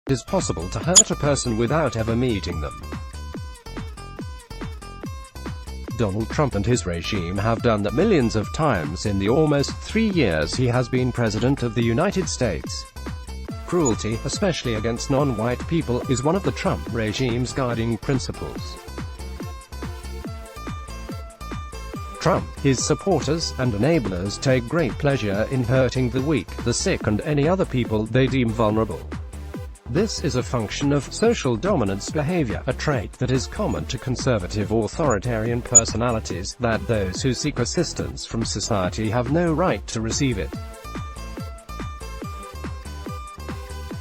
It is possible to hurt a person without ever meeting them. Donald Trump and his regime have done that millions of times in the almost 3 years he has been President of the United States. Cruelty, especially against non-white people, is one of the Trump regime's guiding principles. Trump, his supporters, and enablers take great pleasure in hurting the weak, the sick and any other people they deem vulnerable. This is a function of social dominance behavior, a trait that is common to conservative authoritarian personalities, that those who seek assistance from society have no right to receive it.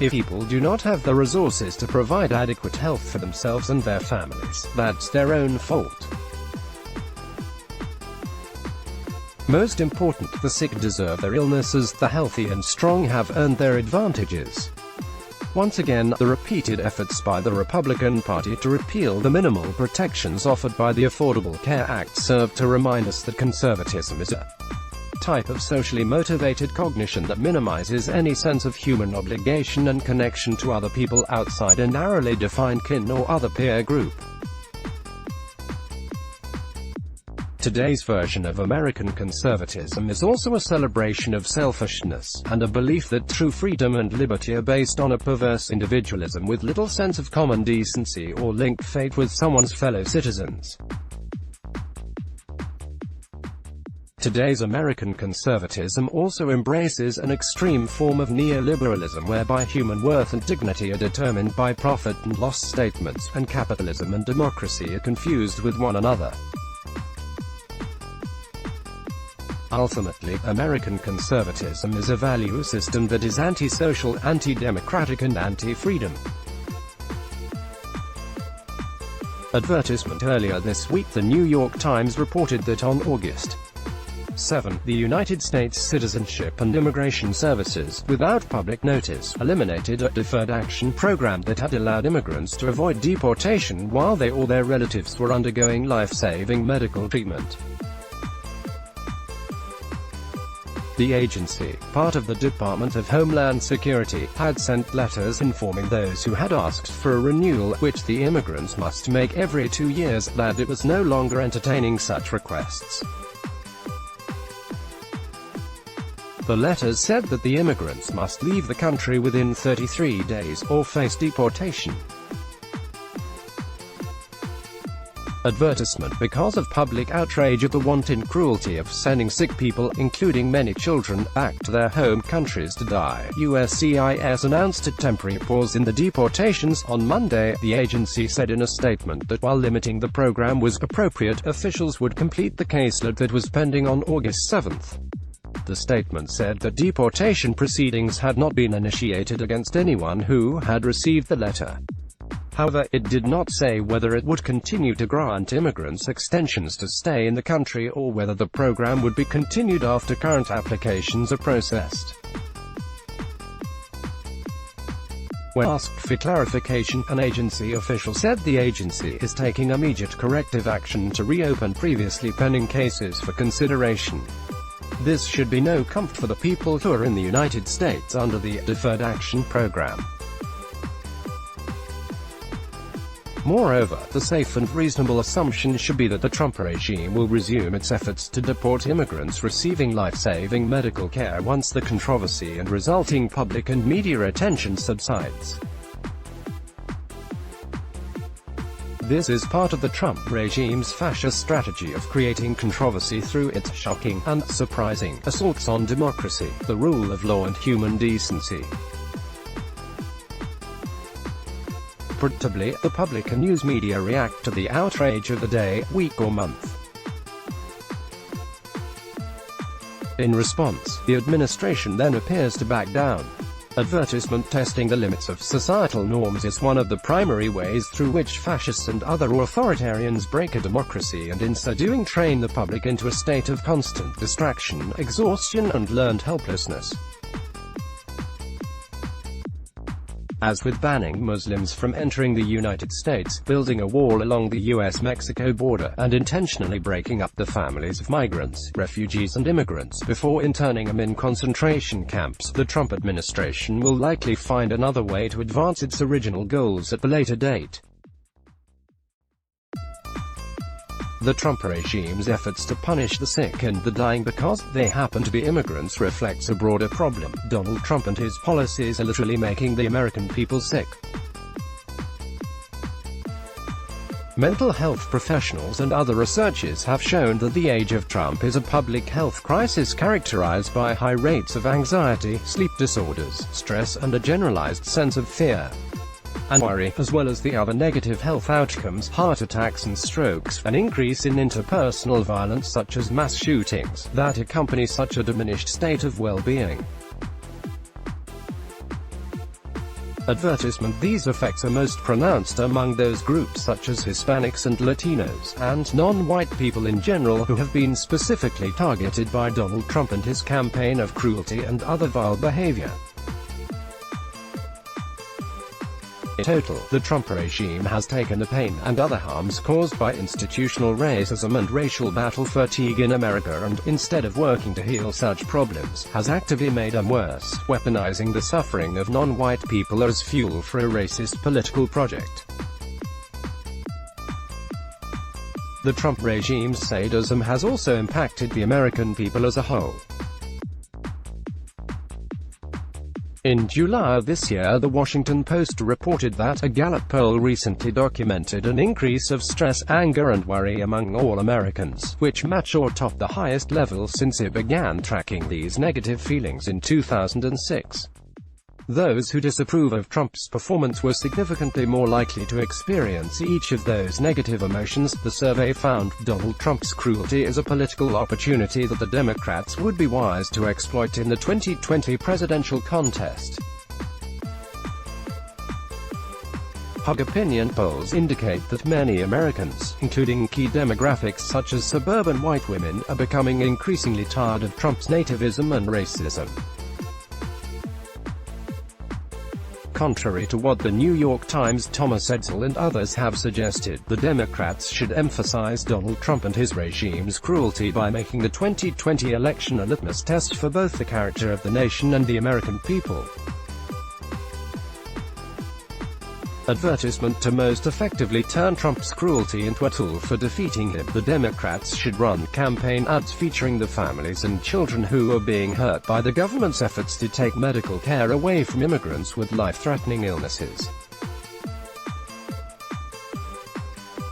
If people do not have the resources to provide adequate health for themselves and their families, that's their own fault. Most important, the sick deserve their illnesses, the healthy and strong have earned their advantages. Once again, the repeated efforts by the Republican Party to repeal the minimal protections offered by the Affordable Care Act serve to remind us that conservatism is a type of socially motivated cognition that minimizes any sense of human obligation and connection to other people outside a narrowly defined kin or other peer group. Today's version of American conservatism is also a celebration of selfishness, and a belief that true freedom and liberty are based on a perverse individualism with little sense of common decency or linked fate with someone's fellow citizens. Today's American conservatism also embraces an extreme form of neoliberalism whereby human worth and dignity are determined by profit and loss statements, and capitalism and democracy are confused with one another. Ultimately, American conservatism is a value system that is anti-social, anti-democratic and anti-freedom. Advertisement. Earlier this week, the New York Times reported that on August 7, the United States Citizenship and Immigration Services, without public notice, eliminated a deferred action program that had allowed immigrants to avoid deportation while they or their relatives were undergoing life-saving medical treatment. The agency, part of the Department of Homeland Security, had sent letters informing those who had asked for a renewal, which the immigrants must make every 2 years, that it was no longer entertaining such requests. The letters said that the immigrants must leave the country within 33 days, or face deportation. Advertisement. Because of public outrage at the wanton cruelty of sending sick people, including many children, back to their home countries to die, USCIS announced a temporary pause in the deportations. On Monday, the agency said in a statement that while limiting the program was appropriate, officials would complete the caseload that was pending on August 7. The statement said that deportation proceedings had not been initiated against anyone who had received the letter. However, it did not say whether it would continue to grant immigrants extensions to stay in the country or whether the program would be continued after current applications are processed. When asked for clarification, an agency official said the agency is taking immediate corrective action to reopen previously pending cases for consideration. This should be no comfort for the people who are in the United States under the Deferred Action Program. Moreover, the safe and reasonable assumption should be that the Trump regime will resume its efforts to deport immigrants receiving life-saving medical care once the controversy and resulting public and media attention subsides. This is part of the Trump regime's fascist strategy of creating controversy through its shocking and surprising assaults on democracy, the rule of law and human decency. Predictably, the public and news media react to the outrage of the day, week or month. In response, the administration then appears to back down. Advertisement. Testing the limits of societal norms is one of the primary ways through which fascists and other authoritarians break a democracy and in so doing train the public into a state of constant distraction, exhaustion and learned helplessness. as with banning Muslims from entering the United States, building a wall along the US-Mexico border, and intentionally breaking up the families of migrants, refugees and immigrants, before interning them in concentration camps. The Trump administration will likely find another way to advance its original goals at a later date. The Trump regime's efforts to punish the sick and the dying because they happen to be immigrants reflects a broader problem. Donald Trump and his policies are literally making the American people sick. Mental health professionals and other researchers have shown that the age of Trump is a public health crisis characterized by high rates of anxiety, sleep disorders, stress and a generalized sense of fear and worry, as well as the other negative health outcomes, heart attacks and strokes, an increase in interpersonal violence such as mass shootings, that accompany such a diminished state of well-being. Advertisement. These effects are most pronounced among those groups such as Hispanics and Latinos, and non-white people in general, who have been specifically targeted by Donald Trump and his campaign of cruelty and other vile behavior. In total, the Trump regime has taken the pain and other harms caused by institutional racism and racial battle fatigue in America and, instead of working to heal such problems, has actively made them worse, weaponizing the suffering of non-white people as fuel for a racist political project. The Trump regime's sadism has also impacted the American people as a whole. In July of this year, The Washington Post reported that a Gallup poll recently documented an increase of stress, anger and worry among all Americans, which match or top the highest level since it began tracking these negative feelings in 2006. Those who disapprove of Trump's performance were significantly more likely to experience each of those negative emotions. The survey found Donald Trump's cruelty is a political opportunity that the Democrats would be wise to exploit in the 2020 presidential contest. Opinion polls indicate that many Americans, including key demographics such as suburban white women, are becoming increasingly tired of Trump's nativism and racism. Contrary to what the New York Times' Thomas Edsall and others have suggested, the Democrats should emphasize Donald Trump and his regime's cruelty by making the 2020 election a litmus test for both the character of the nation and the American people. Advertisement. To most effectively turn Trump's cruelty into a tool for defeating him, the Democrats should run campaign ads featuring the families and children who are being hurt by the government's efforts to take medical care away from immigrants with life-threatening illnesses.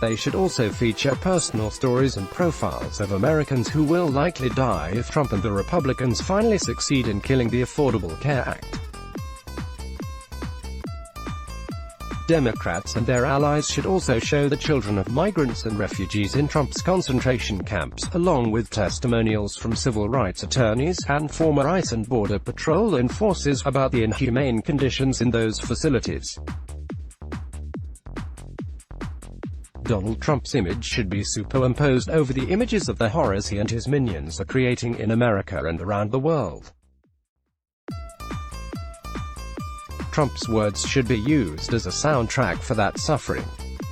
They should also feature personal stories and profiles of Americans who will likely die if Trump and the Republicans finally succeed in killing the Affordable Care Act. Democrats and their allies should also show the children of migrants and refugees in Trump's concentration camps, along with testimonials from civil rights attorneys and former ICE and Border Patrol enforcers about the inhumane conditions in those facilities. Donald Trump's image should be superimposed over the images of the horrors he and his minions are creating in America and around the world. Trump's words should be used as a soundtrack for that suffering.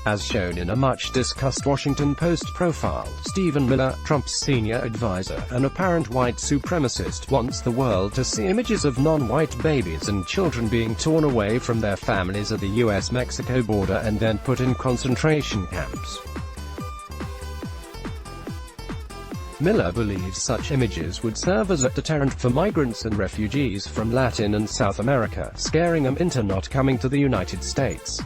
As shown in a much-discussed Washington Post profile, Stephen Miller, Trump's senior advisor, an apparent white supremacist, wants the world to see images of non-white babies and children being torn away from their families at the US-Mexico border and then put in concentration camps. Miller believes such images would serve as a deterrent for migrants and refugees from Latin and South America, scaring them into not coming to the United States.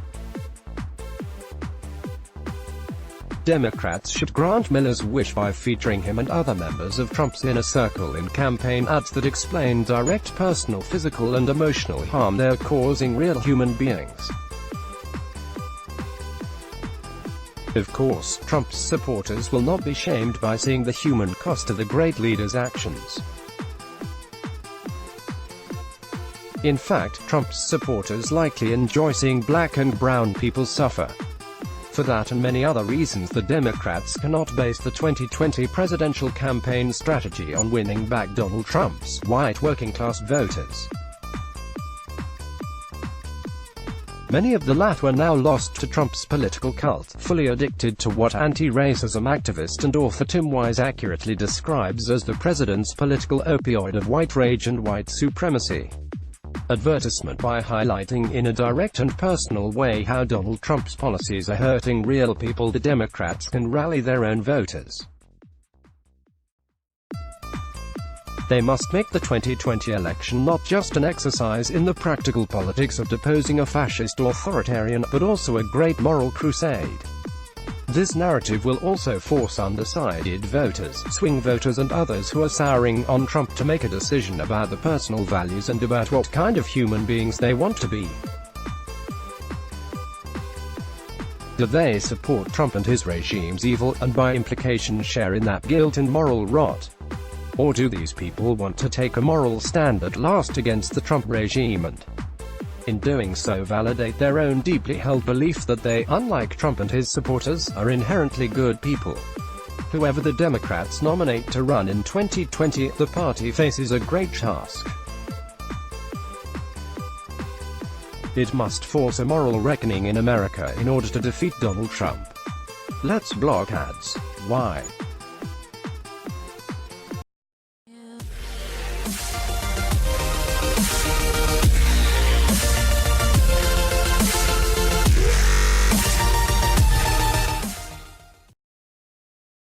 Democrats should grant Miller's wish by featuring him and other members of Trump's inner circle in campaign ads that explain direct personal, physical and emotional harm they're causing real human beings. Of course, Trump's supporters will not be shamed by seeing the human cost of the great leader's actions. In fact, Trump's supporters likely enjoy seeing black and brown people suffer. For that and many other reasons, the Democrats cannot base the 2020 presidential campaign strategy on winning back Donald Trump's white working-class voters. Many of the latter are now lost to Trump's political cult, fully addicted to what anti-racism activist and author Tim Wise accurately describes as the president's political opioid of white rage and white supremacy. Advertisement by highlighting in a direct and personal way how Donald Trump's policies are hurting real people, the Democrats can rally their own voters. They must make the 2020 election not just an exercise in the practical politics of deposing a fascist authoritarian, but also a great moral crusade. This narrative will also force undecided voters, swing voters and others who are souring on Trump to make a decision about the personal values and about what kind of human beings they want to be. Do they support Trump and his regime's evil, and by implication share in that guilt and moral rot? Or do these people want to take a moral stand at last against the Trump regime and, in doing so, validate their own deeply held belief that they, unlike Trump and his supporters, are inherently good people? Whoever the Democrats nominate to run in 2020, the party faces a great task. It must force a moral reckoning in America in order to defeat Donald Trump. Let's block ads. Why?